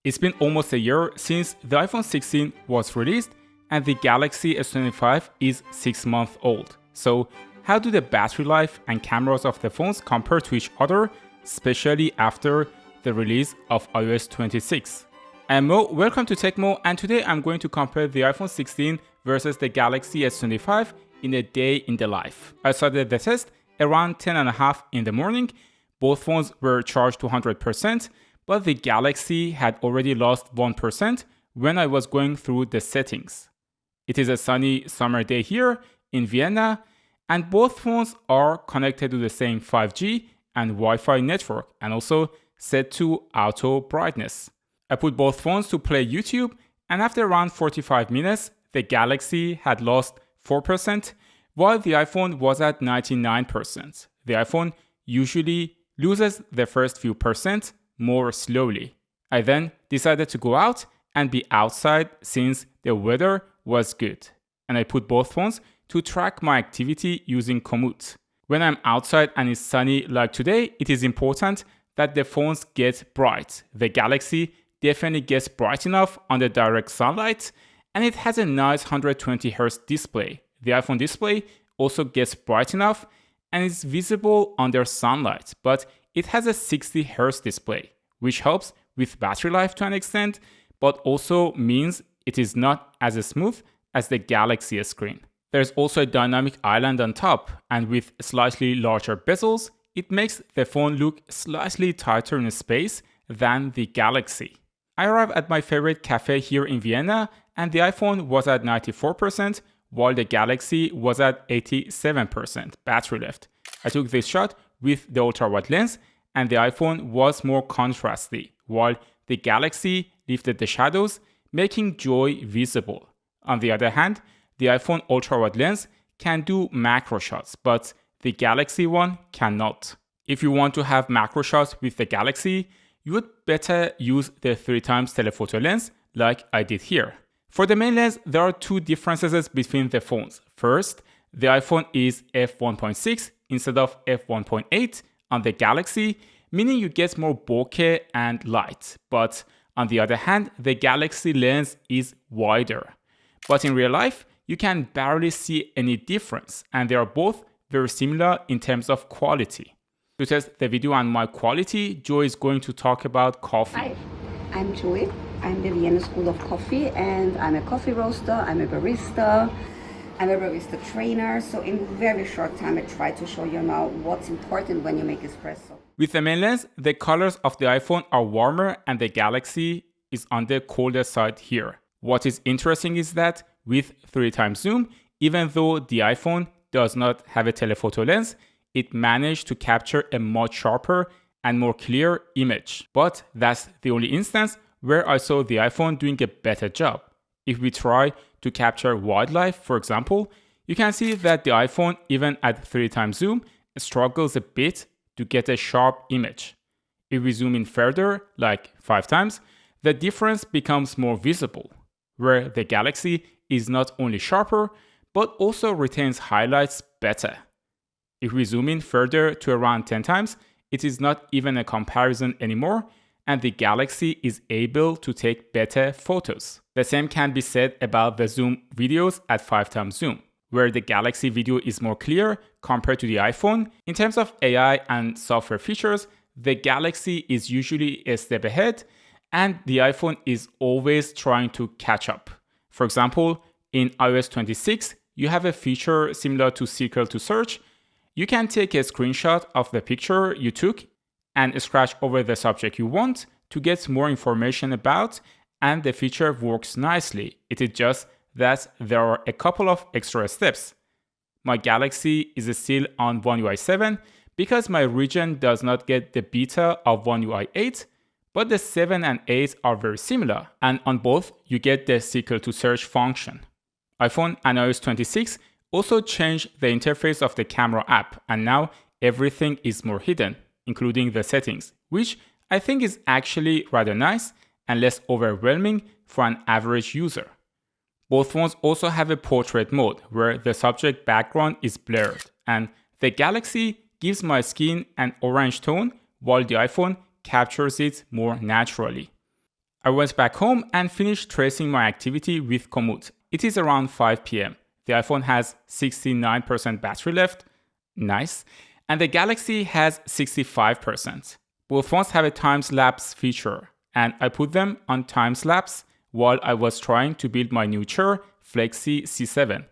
It's been almost a year since the iPhone 16 was released and the Galaxy S25 is 6 months old. So how do the battery life and cameras of the phones compare to each other, especially after the release of iOS 26? I'm Mo, welcome to TechMo, and today I'm going to compare the iPhone 16 versus the Galaxy S25 in a day in the life. I started the test around 10:30 in the morning. Both phones were charged to 100%, but the Galaxy had already lost 1% when I was going through the settings. It is a sunny summer day here in Vienna, and both phones are connected to the same 5G and Wi-Fi network and also set to auto brightness. I put both phones to play YouTube, and after around 45 minutes, the Galaxy had lost 4%, while the iPhone was at 99%. The iPhone usually loses the first few percent more slowly. I then decided to go out and be outside since the weather was good, and I put both phones to track my activity using Komoot. When I'm outside and it's sunny like today, it is important that the phones get bright. The Galaxy definitely gets bright enough under direct sunlight, and it has a nice 120Hz display. The iPhone display also gets bright enough and is visible under sunlight, but it has a 60Hz display, which helps with battery life to an extent, but also means it is not as smooth as the Galaxy screen. There's also a dynamic island on top, and with slightly larger bezels, it makes the phone look slightly tighter in space than the Galaxy. I arrived at my favorite cafe here in Vienna, and the iPhone was at 94%, while the Galaxy was at 87% battery left. I took this shot with the ultra-wide lens, and the iPhone was more contrasty, while the Galaxy lifted the shadows, making joy visible. On the other hand, the iPhone ultra-wide lens can do macro shots, but the Galaxy one cannot. If you want to have macro shots with the Galaxy, you would better use the 3x telephoto lens like I did here. For the main lens, there are two differences between the phones. First, the iPhone is f1.6 instead of f1.8 on the Galaxy, meaning you get more bokeh and light. But on the other hand, the Galaxy lens is wider. But in real life, you can barely see any difference, and they are both very similar in terms of quality. To test the video on my quality, Joy is going to talk about coffee. Hi, I'm Joy. I'm the Vienna School of Coffee, and I'm a coffee roaster, I'm a barista trainer. So in very short time, I try to show you now what's important when you make espresso. With the main lens, the colors of the iPhone are warmer and the Galaxy is on the colder side here. What is interesting is that with 3x zoom, even though the iPhone does not have a telephoto lens, it managed to capture a much sharper and more clear image. But that's the only instance where I saw the iPhone doing a better job. If we try to capture wildlife, for example, you can see that the iPhone, even at 3x zoom, struggles a bit to get a sharp image. If we zoom in further, like 5x, the difference becomes more visible, where the Galaxy is not only sharper, but also retains highlights better. If we zoom in further to around 10x, it is not even a comparison anymore, and the Galaxy is able to take better photos. The same can be said about the zoom videos at 5x zoom, where the Galaxy video is more clear compared to the iPhone. In terms of AI and software features, the Galaxy is usually a step ahead, and the iPhone is always trying to catch up. For example, in iOS 26, you have a feature similar to Circle to Search. You can take a screenshot of the picture you took and scratch over the subject you want to get more information about, and the feature works nicely. It is just that there are a couple of extra steps. My Galaxy is still on OneUI 7 because my region does not get the beta of OneUI 8, but the 7 and 8 are very similar, and on both you get the Circle to Search function. iPhone and iOS 26 also changed the interface of the camera app, and now everything is more hidden, including the settings, which I think is actually rather nice and less overwhelming for an average user. Both phones also have a portrait mode where the subject background is blurred, and the Galaxy gives my skin an orange tone while the iPhone captures it more naturally. I went back home and finished tracing my activity with Komoot. It is around 5 p.m. The iPhone has 69% battery left. Nice. And the Galaxy has 65%. Both phones have a time-lapse feature, and I put them on time-lapse while I was trying to build my new chair, Flexi C7.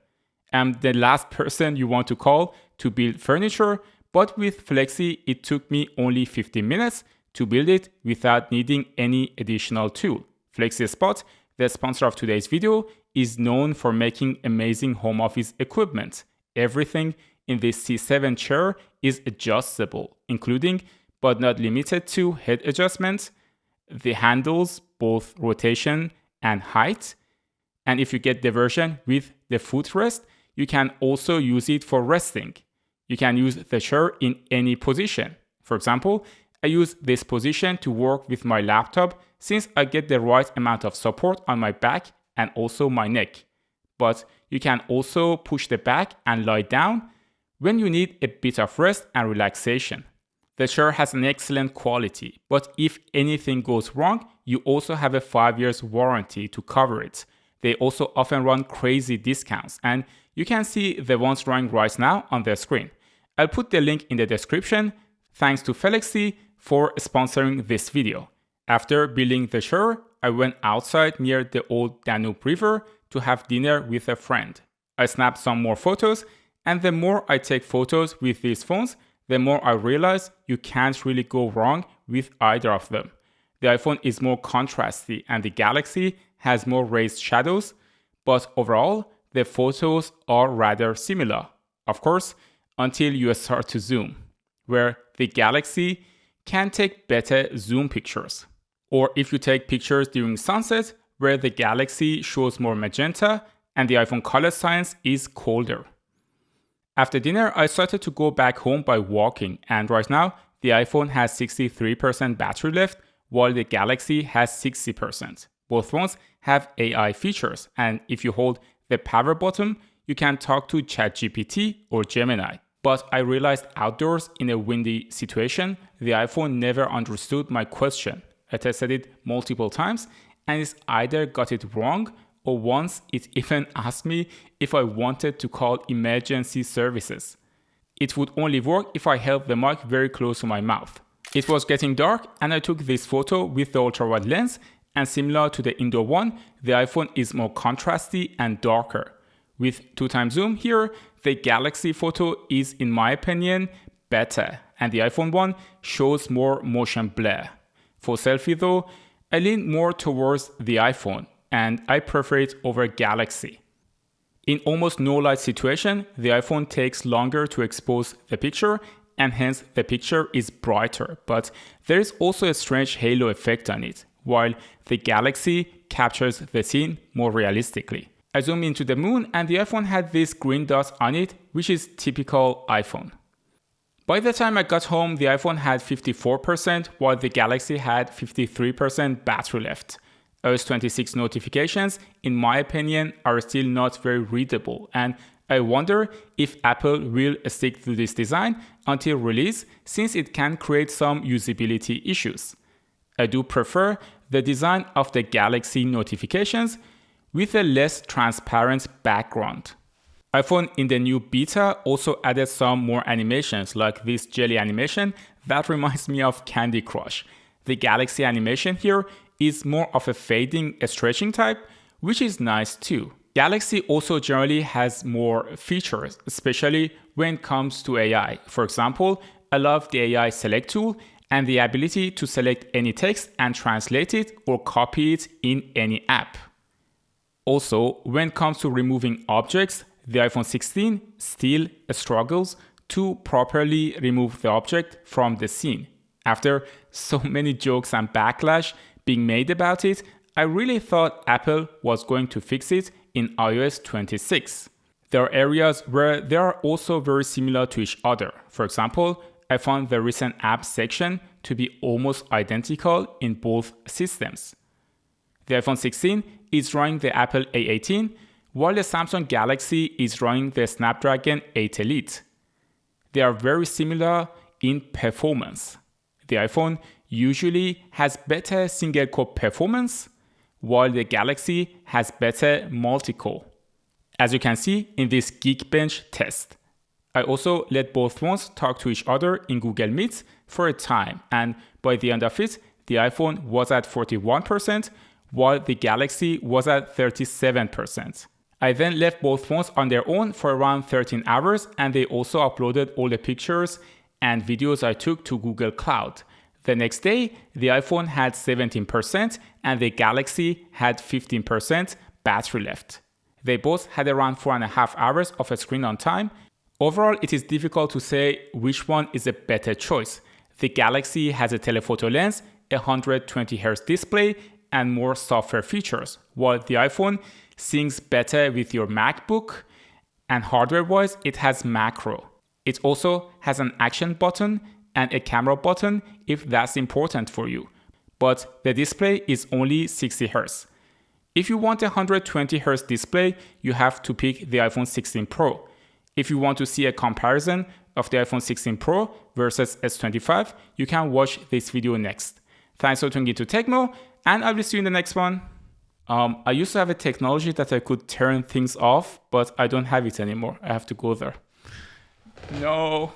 I'm the last person you want to call to build furniture, but with Flexi, it took me only 15 minutes to build it without needing any additional tool. Flexi Spot, the sponsor of today's video, is known for making amazing home office equipment. Everything in this C7 chair is adjustable, including but not limited to head adjustment, the handles, both rotation and height. And if you get the version with the footrest, you can also use it for resting. You can use the chair in any position. For example, I use this position to work with my laptop since I get the right amount of support on my back and also my neck. But you can also push the back and lie down when you need a bit of rest and relaxation. The chair has an excellent quality, but if anything goes wrong, you also have a 5 years warranty to cover it. They also often run crazy discounts, and you can see the ones running right now on the screen. I'll put the link in the description. Thanks to Flexi for sponsoring this video. After building the chair, I went outside near the old Danube River to have dinner with a friend. I snapped some more photos, and the more I take photos with these phones, the more I realize you can't really go wrong with either of them. The iPhone is more contrasty and the Galaxy has more raised shadows, but overall, the photos are rather similar. Of course, until you start to zoom, where the Galaxy can take better zoom pictures. Or if you take pictures during sunset, where the Galaxy shows more magenta and the iPhone color science is colder. After dinner, I started to go back home by walking, and right now, the iPhone has 63% battery left, while the Galaxy has 60%. Both phones have AI features, and if you hold the power button, you can talk to ChatGPT or Gemini. But I realized outdoors in a windy situation, the iPhone never understood my question. I tested it multiple times, and it's either got it wrong, or once it even asked me if I wanted to call emergency services. It would only work if I held the mic very close to my mouth. It was getting dark and I took this photo with the ultrawide lens, and similar to the indoor one, the iPhone is more contrasty and darker. With 2x zoom here, the Galaxy photo is, in my opinion, better, and the iPhone one shows more motion blur. For selfie though, I lean more towards the iPhone, and I prefer it over Galaxy. In almost no light situation, the iPhone takes longer to expose the picture, and hence the picture is brighter, but there is also a strange halo effect on it, while the Galaxy captures the scene more realistically. I zoomed into the moon and the iPhone had this green dot on it, which is typical iPhone. By the time I got home, the iPhone had 54%, while the Galaxy had 53% battery left. S26 notifications, in my opinion, are still not very readable, and I wonder if Apple will stick to this design until release, since it can create some usability issues. I do prefer the design of the Galaxy notifications with a less transparent background. iPhone in the new beta also added some more animations, like this jelly animation that reminds me of Candy Crush. The Galaxy animation here is more of a fading, stretching type, which is nice too. Galaxy also generally has more features, especially when it comes to AI. For example, I love the AI select tool and the ability to select any text and translate it or copy it in any app. Also, when it comes to removing objects, the iPhone 16 still struggles to properly remove the object from the scene. After so many jokes and backlash being made about it, I really thought Apple was going to fix it in iOS 26. There are areas where they are also very similar to each other. For example, I found the recent apps section to be almost identical in both systems. The iPhone 16 is running the Apple A18, while the Samsung Galaxy is running the Snapdragon 8 Elite. They are very similar in performance. The iPhone usually has better single core performance, while the Galaxy has better multi-core, as you can see in this Geekbench test. I also let both phones talk to each other in Google Meet for a time, and by the end of it, the iPhone was at 41%, while the Galaxy was at 37%. I then left both phones on their own for around 13 hours, and they also uploaded all the pictures and videos I took to Google Cloud. The next day, the iPhone had 17% and the Galaxy had 15% battery left. They both had around 4.5 hours of a screen on time. Overall, it is difficult to say which one is a better choice. The Galaxy has a telephoto lens, a 120Hz display, and more software features, while the iPhone syncs better with your MacBook, and hardware-wise, it has macro. It also has an action button and a camera button if that's important for you, but the display is only 60 Hz. If you want a 120Hz display, you have to pick the iPhone 16 Pro. If you want to see a comparison of the iPhone 16 Pro versus S25, you can watch this video next. Thanks for tuning into Techno, and I will see you in the next one. I used to have a technology that I could turn things off, but I don't have it anymore. I have to go there. No.